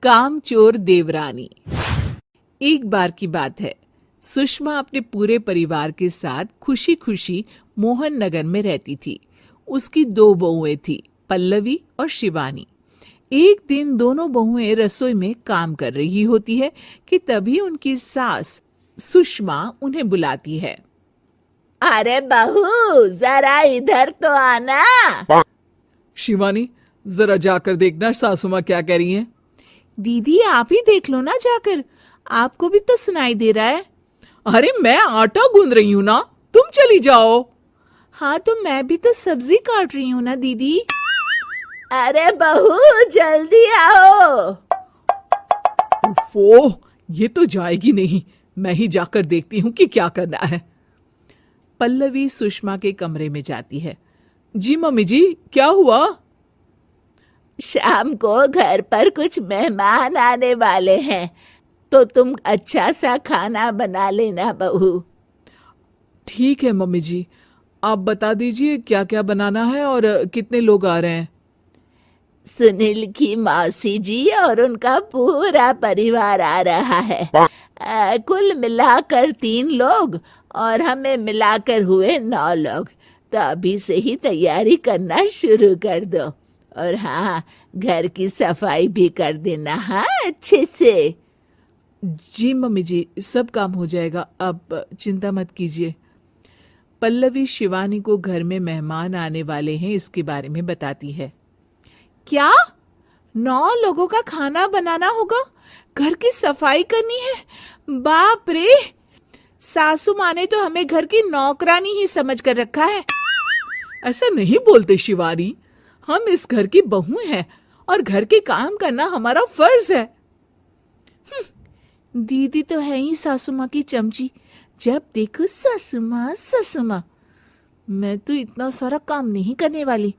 कामचोर देवरानी। एक बार की बात है, सुषमा अपने पूरे परिवार के साथ खुशी खुशी मोहन नगर में रहती थी। उसकी 2 बहुएं थी, पल्लवी और शिवानी। एक दिन दोनों बहुएं रसोई में काम कर रही होती है कि तभी उनकी सास सुषमा उन्हें बुलाती है। अरे बहू, जरा इधर तो आना। शिवानी, जरा जाकर देखना सासू माँ क्या कह रही हैं। दीदी आप ही देख लो ना जाकर, आपको भी तो सुनाई दे रहा है। अरे मैं आटा गूंद रही हूँ ना, तुम चली जाओ। हाँ तो मैं भी तो सब्जी काट रही हूँ ना दीदी। अरे बहू जल्दी आओ। ओफो, ये तो जाएगी नहीं। मैं ही जाकर देखती हूँ कि क्या करना है। पल्लवी सुषमा के कमरे में जाती है। जी मम्मी जी, क्या हुआ? शाम को घर पर कुछ मेहमान आने वाले हैं, तो तुम अच्छा सा खाना बना लेना बहू। ठीक है मम्मी जी, आप बता दीजिए क्या क्या बनाना है और कितने लोग आ रहे हैं। सुनील की मौसी जी और उनका पूरा परिवार आ रहा है। कुल मिलाकर 3 लोग और हमें मिलाकर हुए 9 लोग। तो अभी से ही तैयारी करना शुरू कर दो। और हाँ, घर की सफाई भी कर देना, हाँ अच्छे से। जी मम्मी जी, सब काम हो जाएगा, आप चिंता मत कीजिए। पल्लवी शिवानी को घर में मेहमान आने वाले हैं इसके बारे में बताती है। क्या 9 लोगों का खाना बनाना होगा, घर की सफाई करनी है? बाप रे, सासू माँ ने तो हमें घर की नौकरानी ही समझ कर रखा है। ऐसा नहीं बोलते शिवानी, हम इस घर की बहू हैं और घर के काम करना हमारा फर्ज है। दीदी तो है ही सासू माँ की चमची, जब देखो सासू माँ सासू माँ। मैं तो इतना सारा काम नहीं करने वाली।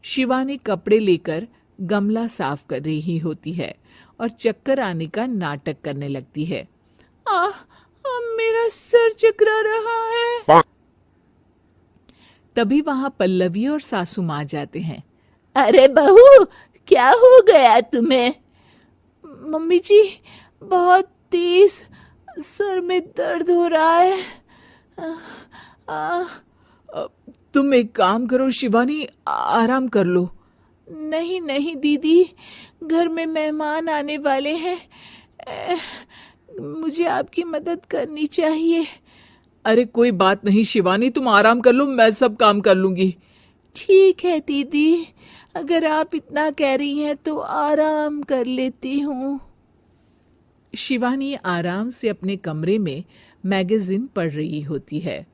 शिवानी कपड़े लेकर गमला साफ कर रही होती है और चक्कर आने का नाटक करने लगती है। मेरा सर चकरा रहा है। तभी वहां पल्लवी और सासू माँ जाते हैं। अरे बहू, क्या हो गया तुम्हें? मम्मी जी, बहुत तेज सर में दर्द हो रहा है। तुम एक काम करो शिवानी, आराम कर लो। नहीं नहीं दीदी, घर में मेहमान आने वाले हैं, मुझे आपकी मदद करनी चाहिए। अरे कोई बात नहीं शिवानी, तुम आराम कर लो, मैं सब काम कर लूंगी। ठीक है दीदी, अगर आप इतना कह रही हैं तो आराम कर लेती हूँ। शिवानी आराम से अपने कमरे में मैगजीन पढ़ रही होती है।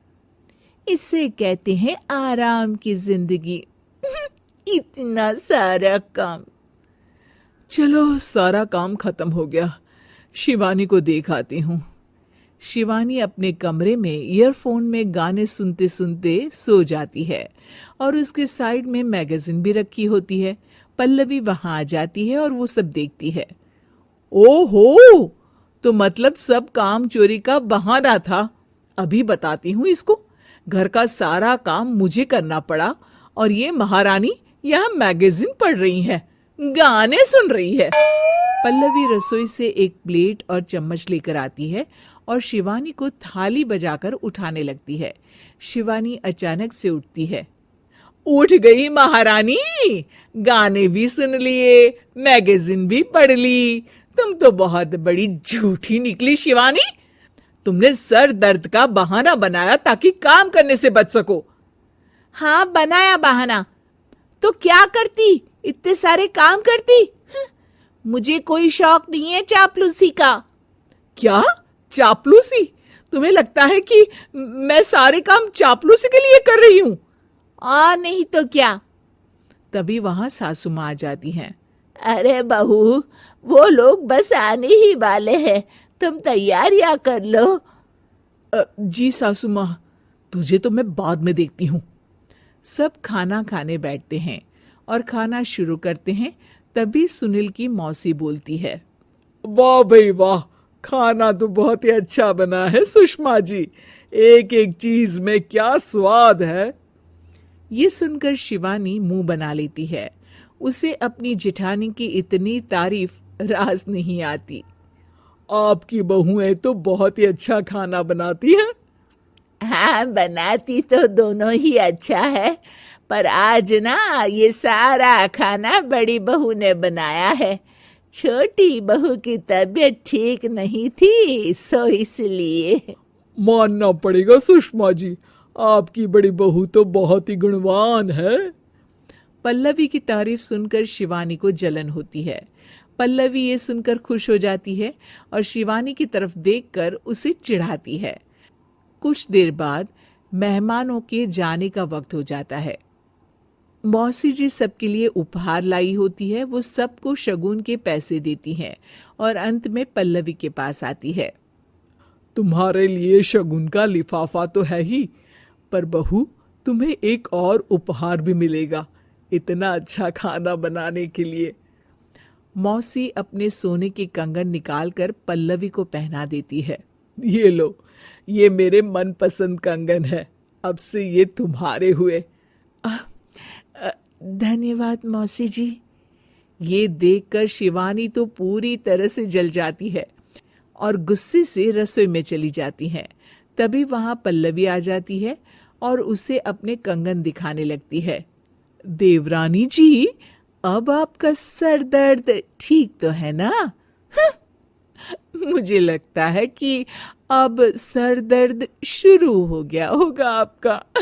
इसे कहते हैं आराम की जिंदगी। इतना सारा काम। चलो सारा काम खत्म हो गया, शिवानी को देख आती हूँ। शिवानी अपने कमरे में ईयरफोन में गाने सुनते सुनते सो जाती है और उसके साइड में मैगजीन भी रखी होती है। पल्लवी वहां आ जाती है और वो सब देखती है। ओहो, तो मतलब सब काम चोरी का बहाना था। अभी बताती हूँ इसको। घर का सारा काम मुझे करना पड़ा और ये महारानी यहाँ मैगजीन पढ़ रही है, गाने सुन रही है। पल्लवी रसोई से एक प्लेट और चम्मच लेकर आती है और शिवानी को थाली बजाकर उठाने लगती है। शिवानी अचानक से उठती है। उठ गई महारानी, गाने भी सुन लिए, मैगजीन भी पढ़ ली। तुम तो बहुत बड़ी झूठी निकली शिवानी। तुमने सर दर्द का बहाना बनाया ताकि काम करने से बच सको। हाँ बनाया बहाना, तो क्या करती, इतने सारे काम करती। मुझे कोई शौक नहीं है चापलूसी का। क्या चापलूसी? तुम्हें लगता है कि मैं सारे काम चापलूसी के लिए कर रही हूं? और नहीं तो क्या। तभी वहां सासू माँ आ जाती हैं। अरे बहू, वो लोग बस आने ही वाले हैं, तुम तैयारियां कर लो। जी सासू माँ, तुझे तो मैं बाद में देखती हूँ। सब खाना खाने बैठते हैं और खाना शुरू करते हैं। तभी सुनील की मौसी बोलती है। वाह भाई वाह, खाना तो बहुत ही अच्छा बना है सुषमा जी, एक एक चीज में क्या स्वाद है। ये सुनकर शिवानी मुंह बना लेती है। उसे अपनी जिठानी की इतनी तारीफ रास नहीं आती। आपकी बहुएं तो बहुत ही अच्छा खाना बनाती हैं। हाँ, बनाती तो दोनों ही अच्छा है, पर आज ना ये सारा खाना बड़ी बहू ने बनाया है। छोटी बहू की तबीयत ठीक नहीं थी, सो इसलिए। मानना पड़ेगा सुषमा जी, आपकी बड़ी बहू तो बहुत ही गुणवान है। पल्लवी की तारीफ सुनकर शिवानी को जलन होती है। पल्लवी ये सुनकर खुश हो जाती है और शिवानी की तरफ देखकर उसे चिढ़ाती है। कुछ देर बाद मेहमानों के जाने का वक्त हो जाता है। मौसी जी सबके लिए उपहार लाई होती है। वो सबको शगुन के पैसे देती हैं और अंत में पल्लवी के पास आती है। तुम्हारे लिए शगुन का लिफाफा तो है ही, पर बहू तुम्हें एक और उपहार भी मिलेगा इतना अच्छा खाना बनाने के लिए। मौसी अपने सोने के कंगन निकालकर पल्लवी को पहना देती है। ये लो, ये मेरे मनपसंद कंगन है, अब से ये तुम्हारे हुए। धन्यवाद मौसी जी। ये देखकर शिवानी तो पूरी तरह से जल जाती है और गुस्से से रसोई में चली जाती है। तभी वहां पल्लवी आ जाती है और उसे अपने कंगन दिखाने लगती है। देवरानी जी, अब आपका सर दर्द ठीक तो है ना? मुझे लगता है कि अब सर दर्द शुरू हो गया होगा आपका।